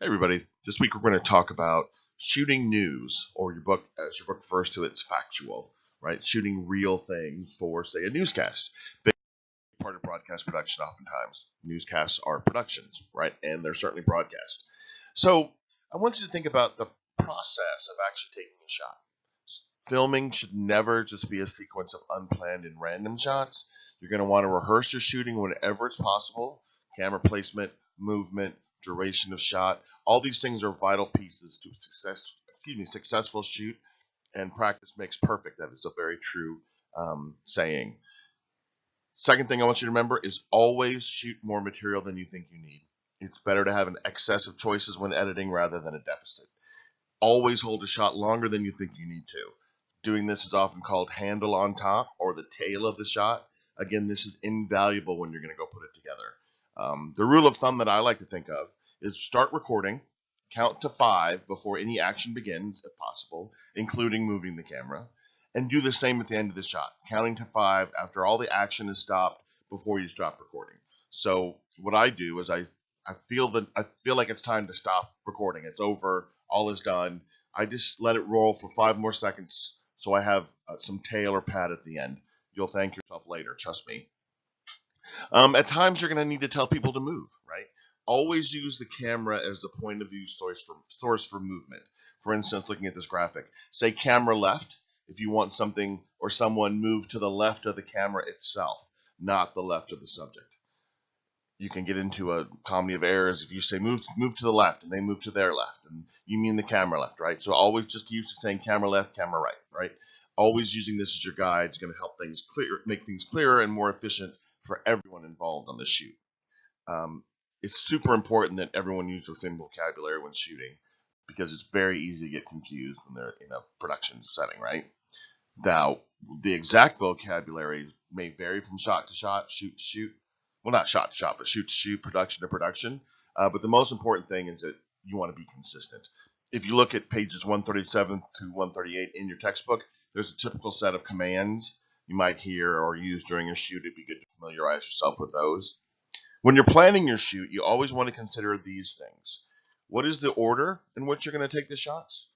Hey everybody, this week we're going to talk about shooting news, or your book, as your book refers to it, it's factual, right? Shooting real things for, say, a newscast. Big part of broadcast production oftentimes. Newscasts are productions, right? And they're certainly broadcast. So I want you to think about the process of actually taking a shot. Filming should never just be a sequence of unplanned and random shots. You're going to want to rehearse your shooting whenever it's possible. Camera placement, movement, duration of shot. All these things are vital pieces to successful shoot, and practice makes perfect. That is a very true saying. Second thing I want you to remember is always shoot more material than you think you need. It's better to have an excess of choices when editing rather than a deficit. Always hold a shot longer than you think you need to. Doing this is often called handle on top or the tail of the shot. Again, this is invaluable when you're going to go put it together. The rule of thumb that I like to think of is start recording, count to 5 before any action begins, if possible, including moving the camera, and do the same at the end of the shot, counting to 5 after all the action is stopped before you stop recording. So what I do is I feel like it's time to stop recording. It's over, all is done. I just let it roll for 5 more seconds so I have some tail or pad at the end. You'll thank yourself later, trust me. At times you're going to need to tell people to move, right? Always use the camera as the point of view source for movement. For instance, looking at this graphic, say camera left if you want something or someone moved to the left of the camera itself, not the left of the subject. You can get into a comedy of errors if you say move to the left and they move to their left, and you mean the camera left, right? So always just used to saying camera left, camera right, right? Always using this as your guide is going to help things make things clearer and more efficient for everyone involved on the shoot. It's super important that everyone use the same vocabulary when shooting, because it's very easy to get confused when they're in a production setting, right? Now, the exact vocabulary may vary from shot to shot, shoot to shoot. Well, not shot to shot, but shoot to shoot, production to production. But the most important thing is that you want to be consistent. If you look at pages 137 to 138 in your textbook, there's a typical set of commands you might hear or use during your shoot. It'd be good to familiarize yourself with those. When you're planning your shoot, you always want to consider these things. What is the order in which you're going to take the shots?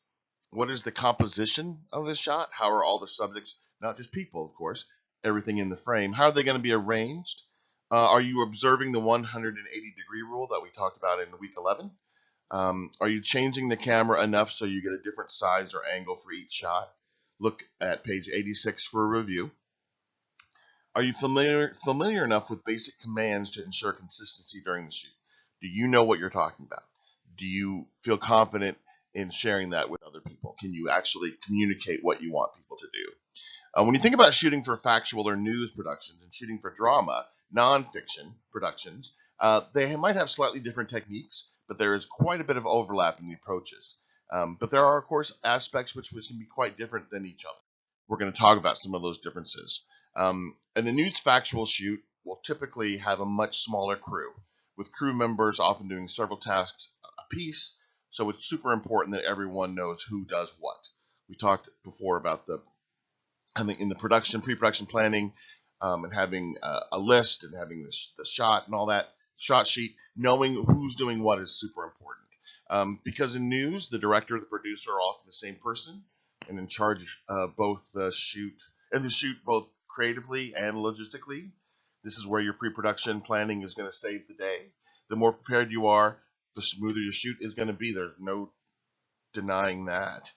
What is the composition of the shot? How are all the subjects, not just people, of course, everything in the frame, how are they going to be arranged? Are you observing the 180-degree rule that we talked about in week 11? Are you changing the camera enough so you get a different size or angle for each shot? Look at page 86 for a review. Are you familiar enough with basic commands to ensure consistency during the shoot? Do you know what you're talking about? Do you feel confident in sharing that with other people? Can you actually communicate what you want people to do? When you think about shooting for factual or news productions and shooting for drama, nonfiction productions, they might have slightly different techniques, but there is quite a bit of overlap in the approaches. But there are, of course, aspects which can be quite different than each other. We're going to talk about some of those differences. And a news factual shoot will typically have a much smaller crew, with crew members often doing several tasks a piece, so it's super important that everyone knows who does what. We talked before about in the pre-production planning, and having a list and having the shot and all that, shot sheet, knowing who's doing what is super important. Because in news, the director or the producer are often the same person and in charge of both the shoot both creatively and logistically. This is where your pre-production planning is going to save the day. The more prepared you are, the smoother your shoot is going to be. There's no denying that.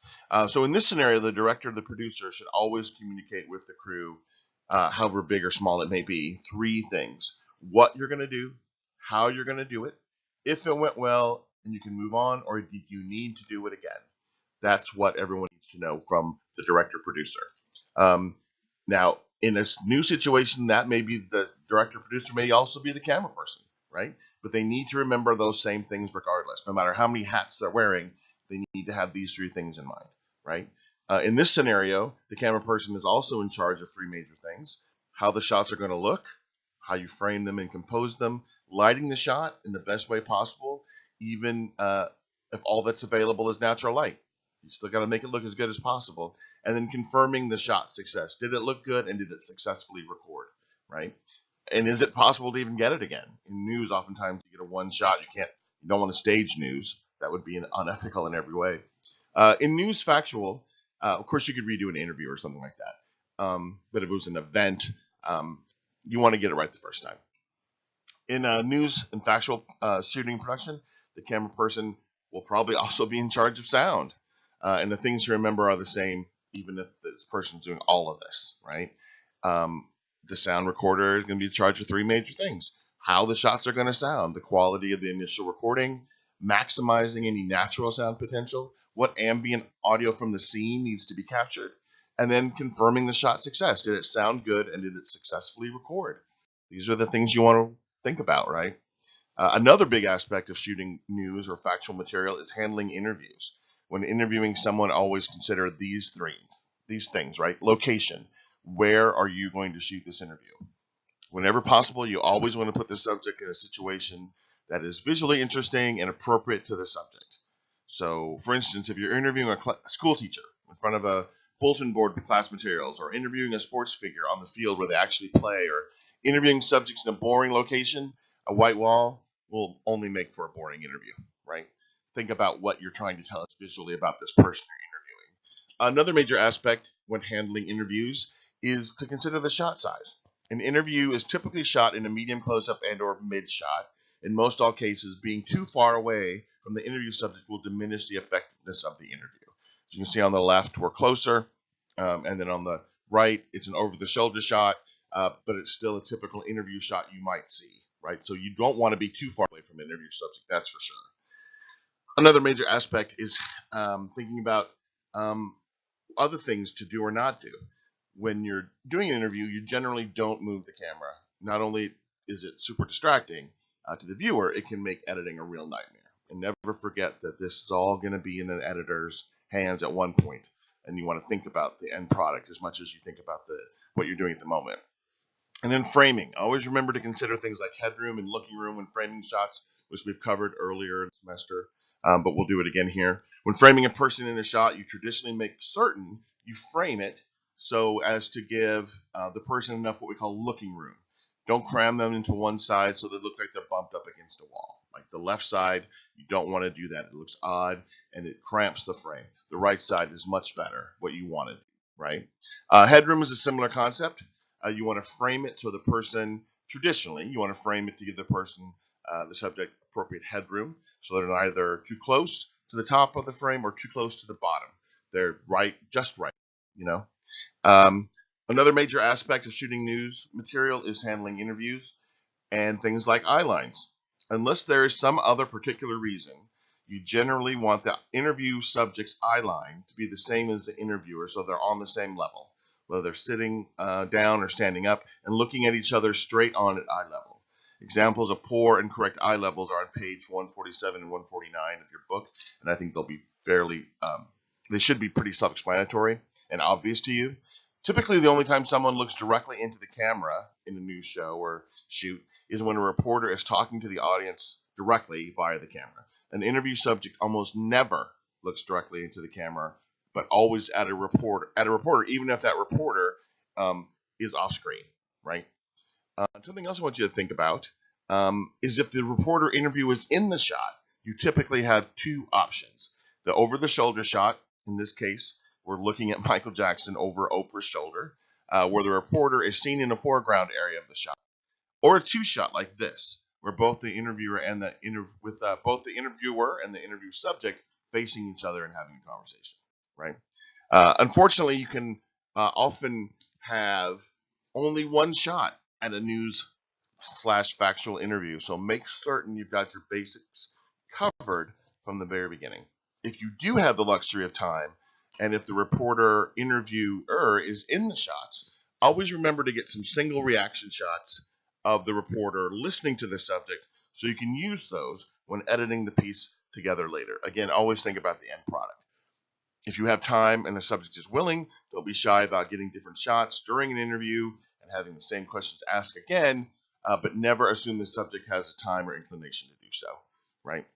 So in this scenario, the director or the producer should always communicate with the crew, however big or small it may be, 3 things: what you're going to do, how you're going to do it, if it went well and you can move on, or do you need to do it again. That's what everyone needs to know from the director producer. Now, in a new situation, that may be the director producer may also be the camera person, right? But they need to remember those same things regardless. No matter how many hats they're wearing, they need to have these 3 things in mind, right? In this scenario, the camera person is also in charge of 3 major things: how the shots are going to look, how you frame them and compose them, lighting the shot in the best way possible, even if all that's available is natural light. You still got to make it look as good as possible. And then confirming the shot success. Did it look good, and did it successfully record, right? And is it possible to even get it again? In news, oftentimes you get a one shot. You don't want to stage news, That would be unethical in every way. In news factual, of course, you could redo an interview or something like that. But if it was an event, you want to get it right the first time. In news and factual shooting production, the camera person will probably also be in charge of sound. And the things to remember are the same, even if this person's doing all of this, right? The sound recorder is going to be in charge of three major things: how the shots are going to sound, the quality of the initial recording, maximizing any natural sound potential, what ambient audio from the scene needs to be captured, and then confirming the shot success. Did it sound good and did it successfully record? These are the things you want to think about, right? Another big aspect of shooting news or factual material is handling interviews. When interviewing someone, always consider these things, right? Location. Where are you going to shoot this interview? Whenever possible, you always want to put the subject in a situation that is visually interesting and appropriate to the subject. So, for instance, if you're interviewing a school teacher in front of a bulletin board with class materials, or interviewing a sports figure on the field where they actually play, or interviewing subjects in a boring location, a white wall will only make for a boring interview, right? Think about what you're trying to tell us visually about this person you're interviewing. Another major aspect when handling interviews is to consider the shot size. An interview is typically shot in a medium close-up and or mid-shot. In most all cases, being too far away from the interview subject will diminish the effectiveness of the interview. As you can see on the left, we're closer, and then on the right, it's an over-the-shoulder shot, but it's still a typical interview shot you might see, right? So you don't want to be too far away from an interview subject, that's for sure. Another major aspect is thinking about other things to do or not do. When you're doing an interview, you generally don't move the camera. Not only is it super distracting to the viewer, it can make editing a real nightmare. And never forget that this is all going to be in an editor's hands at one point, and you want to think about the end product as much as you think about what you're doing at the moment. And then framing. Always remember to consider things like headroom and looking room when framing shots, which we've covered earlier in the semester, but we'll do it again here. When framing a person in a shot, you traditionally make certain you frame it so as to give the person enough what we call looking room. Don't cram them into one side so they look like they're bumped up against a wall. Like the left side, you don't want to do that. It looks odd and it cramps the frame. The right side is much better, what you wanted, right? Headroom is a similar concept. You want to frame it so the person, traditionally, you want to frame it to give the person, the subject, appropriate headroom, so they're neither too close to the top of the frame or too close to the bottom. They're right, just right, you know. Another major aspect of shooting news material is handling interviews and things like eye lines. Unless there is some other particular reason, you generally want the interview subject's eye line to be the same as the interviewer, so they're on the same level, whether they're sitting down or standing up and looking at each other straight on at eye level. Examples of poor and correct eye levels are on page 147 and 149 of your book, and I think they'll be they should be pretty self-explanatory and obvious to you. Typically, the only time someone looks directly into the camera in a news show or shoot is when a reporter is talking to the audience directly via the camera. An interview subject almost never looks directly into the camera, but always at a reporter, even if that reporter is off screen, right? Something else I want you to think about is if the reporter interview is in the shot, you typically have two options. The over-the-shoulder shot, in this case, we're looking at Michael Jackson over Oprah's shoulder, where the reporter is seen in the foreground area of the shot. Or a two-shot like this, where both the interviewer and both the interviewer and the interview subject facing each other and having a conversation, right? Unfortunately, you can often have only one shot at a news/factual interview, so make certain you've got your basics covered from the very beginning. If you do have the luxury of time, and if the reporter interviewer is in the shots, always remember to get some single reaction shots of the reporter listening to the subject so you can use those when editing the piece together later. Again, always think about the end product. If you have time and the subject is willing, don't be shy about getting different shots during an interview and having the same questions asked again, but never assume the subject has the time or inclination to do so, right?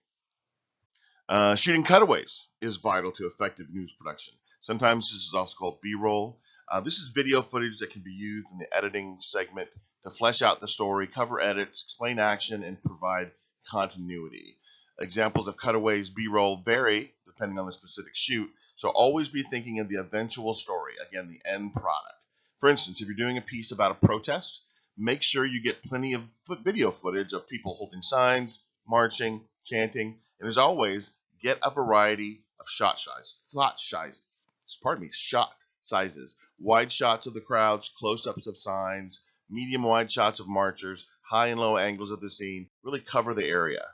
Shooting cutaways is vital to effective news production. Sometimes this is also called B-roll. This is video footage that can be used in the editing segment to flesh out the story, cover edits, explain action, and provide continuity. Examples of cutaways, B-roll vary depending on the specific shoot, so always be thinking of the eventual story, again, the end product. For instance, if you're doing a piece about a protest, make sure you get plenty of video footage of people holding signs, marching, chanting, and as always, get a variety of shot sizes, wide shots of the crowds, close-ups of signs, medium wide shots of marchers, high and low angles of the scene, really cover the area.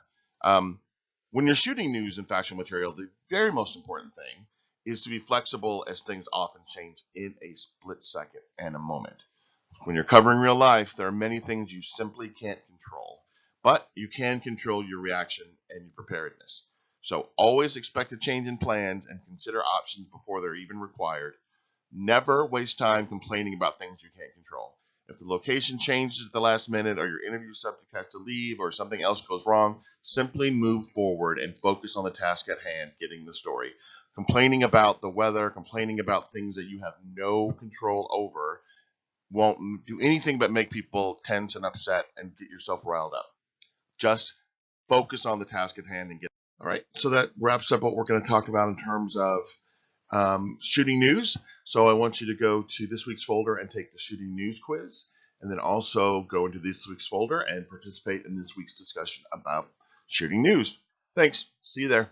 When you're shooting news and factual material, the very most important thing is to be flexible, as things often change in a split second and a moment. When you're covering real life, there are many things you simply can't control, but you can control your reaction and your preparedness. So always expect a change in plans and consider options before they're even required. Never waste time complaining about things you can't control. If the location changes at the last minute, or your interview subject has to leave, or something else goes wrong, simply move forward and focus on the task at hand, getting the story. Complaining about the weather, complaining about things that you have no control over, won't do anything but make people tense and upset and get yourself riled up. Just focus on the task at hand and get. All right, so that wraps up what we're going to talk about in terms of shooting news. So I want you to go to this week's folder and take the shooting news quiz, and then also go into this week's folder and participate in this week's discussion about shooting news. Thanks. See you there.